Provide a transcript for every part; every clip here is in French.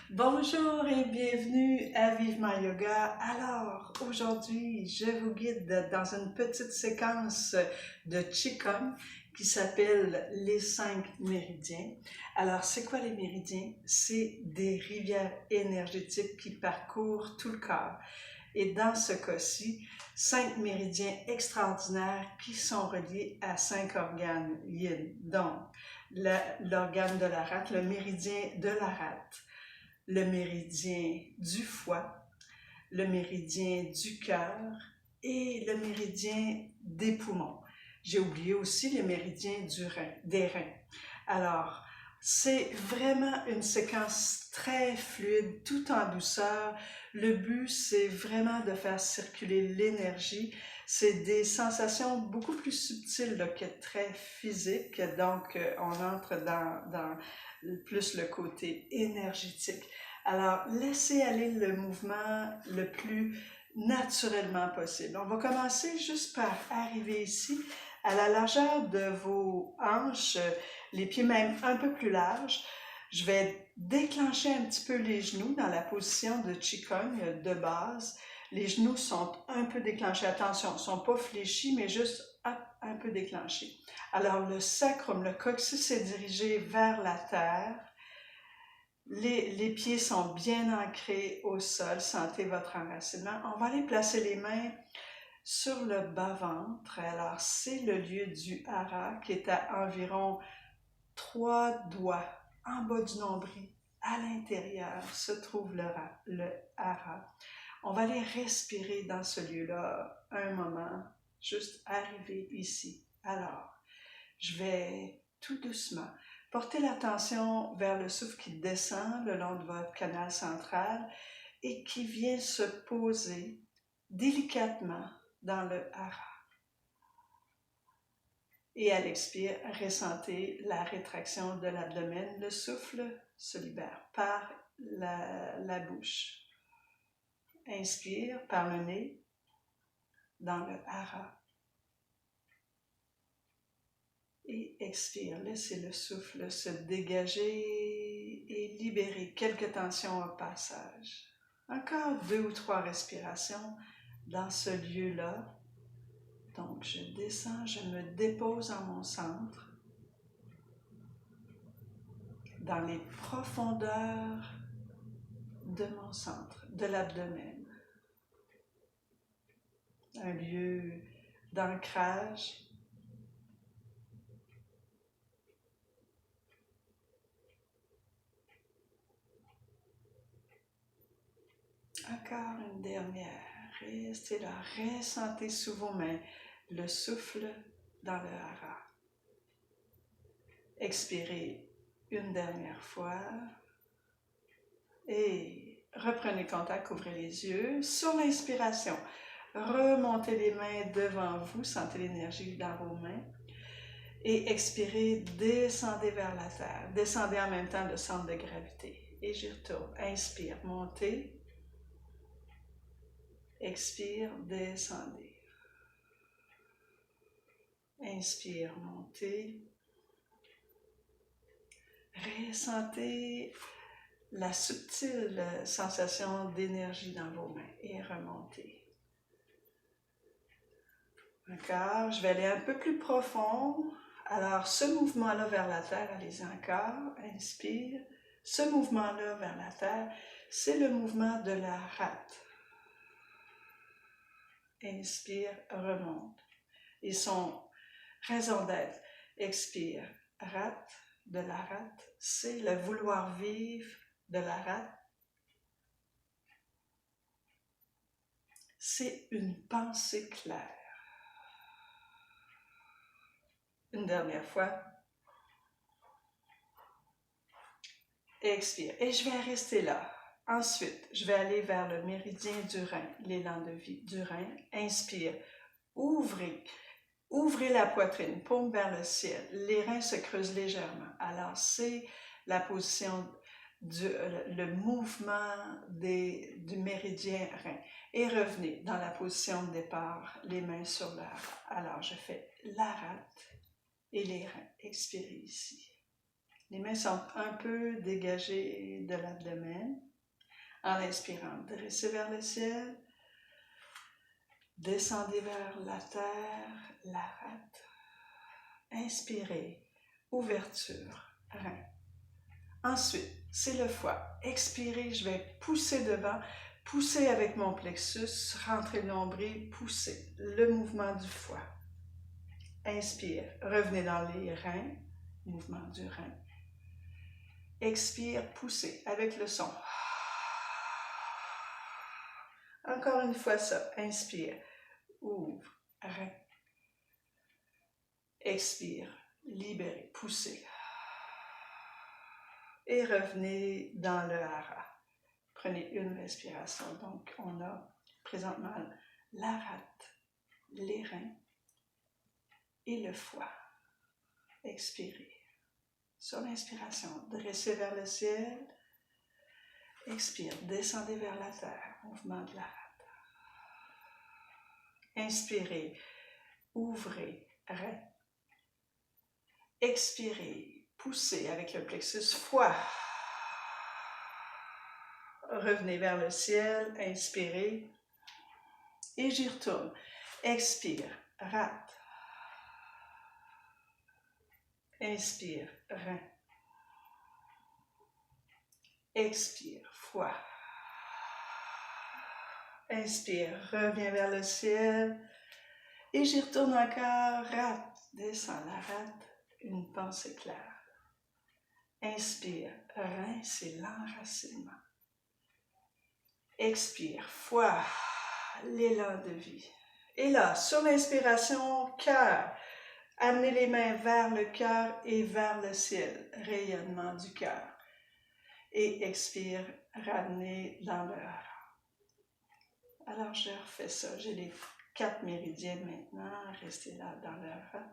Bonjour et bienvenue à Vivement Yoga. Alors, aujourd'hui, je vous guide dans une petite séquence de Qigong qui s'appelle les 5 méridiens. Alors, c'est quoi les méridiens? C'est des rivières énergétiques qui parcourent tout le corps. Et dans ce cas-ci, 5 méridiens extraordinaires qui sont reliés à 5 organes yin. Donc, l'organe de la rate, le méridien de la rate, le méridien du foie, le méridien du cœur et le méridien des poumons. J'ai oublié aussi les méridiens des reins. Alors, c'est vraiment une séquence très fluide, tout en douceur. Le but, c'est vraiment de faire circuler l'énergie. C'est des sensations beaucoup plus subtiles là, que très physiques. Donc, on entre dans plus le côté énergétique. Alors, laissez aller le mouvement le plus naturellement possible. On va commencer juste par arriver ici à la largeur de vos hanches, les pieds même un peu plus larges. Je vais déclencher un petit peu les genoux dans la position de Qigong de base. Les genoux sont un peu déclenchés. Attention, ils ne sont pas fléchis, mais juste hop, un peu déclenchés. Alors, le sacrum, le coccyx est dirigé vers la terre. Les pieds sont bien ancrés au sol. Sentez votre enracinement. On va aller placer les mains sur le bas-ventre. Alors, c'est le lieu du hara qui est à environ 3 doigts en bas du nombril. À l'intérieur se trouve le hara. On va aller respirer dans ce lieu-là un moment, juste arriver ici. Alors, je vais tout doucement porter l'attention vers le souffle qui descend le long de votre canal central et qui vient se poser délicatement dans le hara. Et à l'expire, ressentez la rétraction de l'abdomen. Le souffle se libère par la bouche. Inspire par le nez dans le hara. Et expire, laissez le souffle se dégager et libérer quelques tensions au passage. Encore 2 ou 3 respirations dans ce lieu-là. Donc, je descends, je me dépose en mon centre, dans les profondeurs de mon centre, de l'abdomen. Un lieu d'ancrage. Encore une dernière. Restez là, ressentez sous vos mains le souffle dans le hara. Expirez une dernière fois et reprenez contact, ouvrez les yeux. Sur l'inspiration, remontez les mains devant vous, sentez l'énergie dans vos mains. Et expirez, descendez vers la terre. Descendez en même temps le centre de gravité. Et j'y retourne. Inspire, montez. Expire, descendez. Inspire, montez. Ressentez la subtile sensation d'énergie dans vos mains et remontez. Encore, je vais aller un peu plus profond. Alors, ce mouvement-là vers la terre, allez-y encore. Inspire. Ce mouvement-là vers la terre, c'est le mouvement de la rate. Inspire, remonte. Et son raison d'être, expire, rate, de la rate, c'est le vouloir vivre de la rate. C'est une pensée claire. Une dernière fois. Expire. Et je vais rester là. Ensuite, je vais aller vers le méridien du rein, l'élan de vie du rein. Inspire. Ouvrez. Ouvrez la poitrine, paume vers le ciel. Les reins se creusent légèrement. Alors, c'est la position, le mouvement du méridien rein. Et revenez dans la position de départ, les mains sur le hara. Alors, je fais la rate et les reins. Expirez ici. Les mains sont un peu dégagées de l'abdomen. En inspirant, dressez vers le ciel. Descendez vers la terre, la rate. Inspirez, ouverture, rein. Ensuite, c'est le foie. Expirez, je vais pousser devant. Poussez avec mon plexus, rentrez le nombril, poussez. Le mouvement du foie. Inspire, revenez dans les reins, mouvement du rein. Expire, poussez avec le son. Encore une fois ça, inspire, ouvre, rein. Expire, libérez, poussez. Et revenez dans le hara. Prenez une respiration. Donc, on a présentement la rate, les reins et le foie. Expirez. Sur l'inspiration, dressez vers le ciel. Expire, descendez vers la terre, mouvement de la rate. Inspirez, ouvrez, rein. Expirez, poussez avec le plexus foie. Revenez vers le ciel, inspirez et j'y retourne. Expire, rate. Inspire, rein. Expire, foie. Inspire, reviens vers le ciel. Et j'y retourne encore, rate. Descends la rate, une pensée claire. Inspire, rein, c'est l'enracinement. Expire, foie, l'élan de vie. Et là, sur l'inspiration, cœur. Amenez les mains vers le cœur et vers le ciel, rayonnement du cœur. Et expire, ramenez dans le hara. Alors je refais ça, j'ai les 4 méridiens maintenant, restez là dans le hara.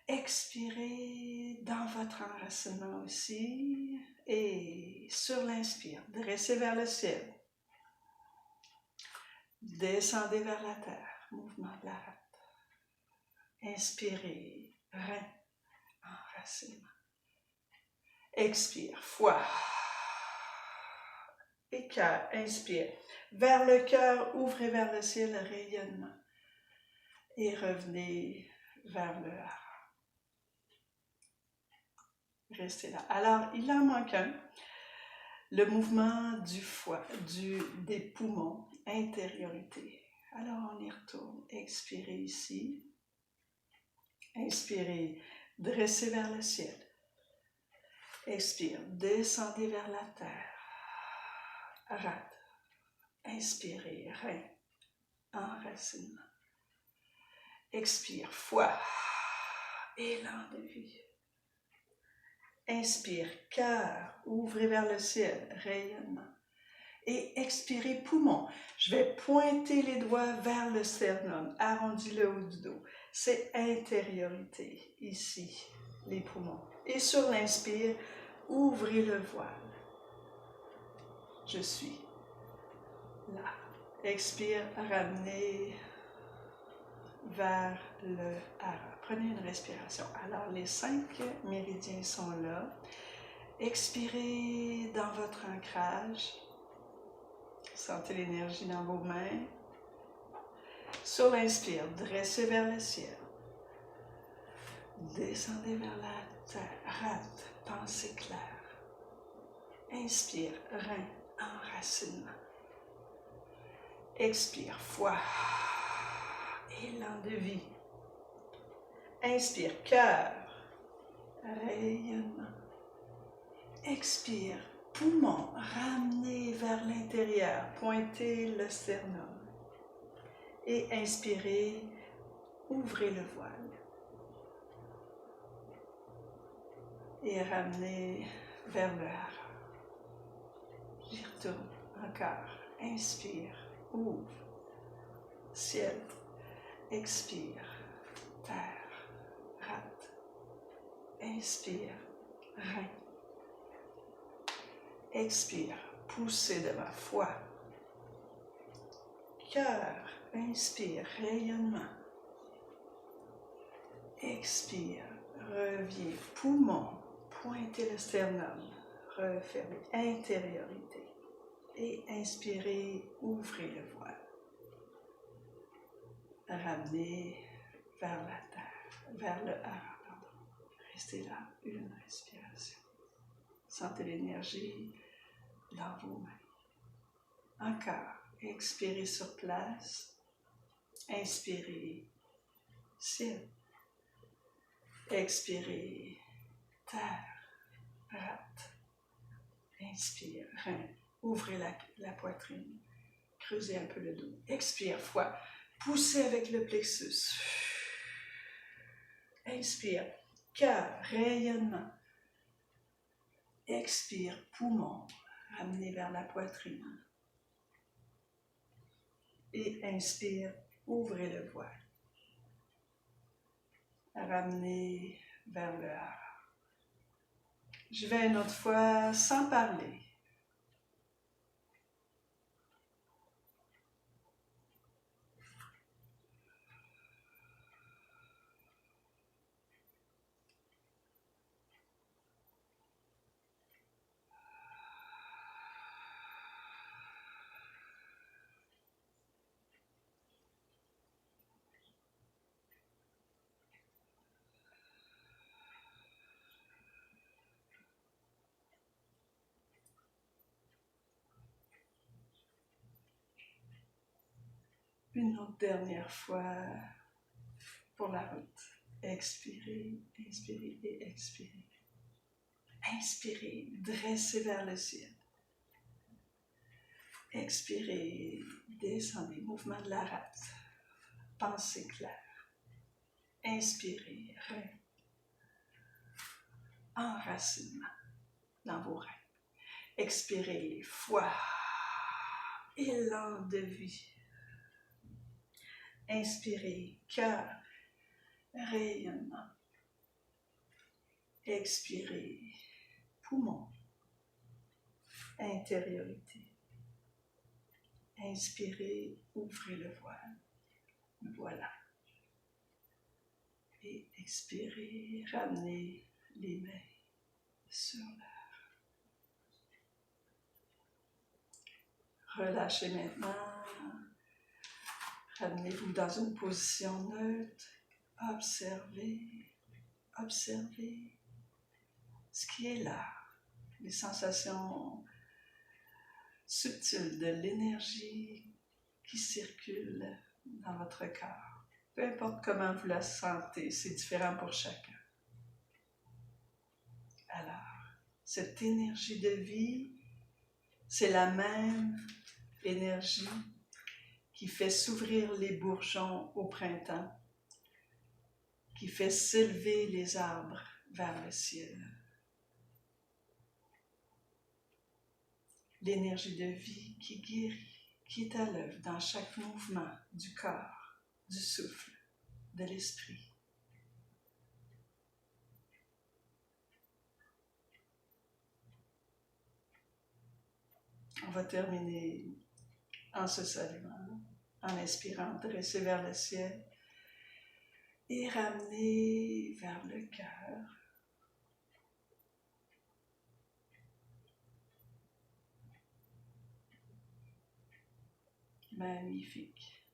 Expirez dans votre enracinement aussi. Et sur l'inspire, dressez vers le ciel. Descendez vers la terre, mouvement de la rate. Inspirez, rein, enracinement. Expire, foie. Et cœur, inspire. Vers le cœur, ouvrez vers le ciel, rayonnement. Et revenez vers le hara. Restez là. Alors, il en manque un. Le mouvement du foie, des poumons, intériorité. Alors, on y retourne. Expirez ici. Inspirez, dressez vers le ciel. Expire, descendez vers la terre. Rate. Inspirez, rein, enracinement. Expire, foie, élan de vie. Inspire, cœur, ouvrez vers le ciel, rayonnement. Et expirez, poumon. Je vais pointer les doigts vers le sternum, arrondi le haut du dos. C'est intériorité, ici, les poumons. Et sur l'inspire, ouvrez le voile. Je suis là. Expire, ramenez vers le hara. Prenez une respiration. Alors, les 5 méridiens sont là. Expirez dans votre ancrage. Sentez l'énergie dans vos mains. Sur l'inspire, dressez vers le ciel. Descendez vers la terre. Rate, pensée claire. Inspire, rein, enracinement. Expire, foie, élan de vie. Inspire, cœur, rayonnement. Expire, poumon, ramenez vers l'intérieur, pointez le sternum. Et inspirez, ouvrez le voile. Et ramenez vers le hara. J'y retourne encore. Inspire, ouvre, ciel. Expire, terre, rate. Inspire, rein. Expire, poussez devant, foie. Cœur, inspire, rayonnement. Expire, reviens, poumon, pointez le sternum, refermez, intériorité. Et inspirez, ouvrez le voile. Ramenez vers la terre, vers le A, pardon. Restez là, une respiration. Sentez l'énergie dans vos mains. Encore, expirez sur place. Inspirez, ciel. Expirez, terre, rate. Inspire, rein. Ouvrez la poitrine. Creusez un peu le dos. Expire, foie. Poussez avec le plexus. Inspire, cœur, rayonnement. Expire, poumon. Ramenez vers la poitrine. Et inspire, ouvrez le voile. Ramenez vers le A. Je vais une autre fois sans parler. Une autre dernière fois pour la route. Expirez, inspirez et expirez. Inspirez, dressez vers le ciel. Expirez, descendez, mouvement de la rate. Pensée claire. Inspirez, rein. Enracinement dans vos reins. Expirez, foie. Élan de vie. Inspirez, cœur, rayonnement. Expirez, poumon, intériorité. Inspirez, ouvrez le voile. Voilà. Et expirez, ramenez les mains sur l'air. Relâchez maintenant. Ramenez-vous dans une position neutre. Observez, observez ce qui est là. Les sensations subtiles de l'énergie qui circule dans votre corps. Peu importe comment vous la sentez, c'est différent pour chacun. Alors, cette énergie de vie, c'est la même énergie qui fait s'ouvrir les bourgeons au printemps, qui fait s'élever les arbres vers le ciel. L'énergie de vie qui guérit, qui est à l'œuvre dans chaque mouvement du corps, du souffle, de l'esprit. On va terminer en se saluant, en inspirant, dresser vers le ciel et ramener vers le cœur. Magnifique.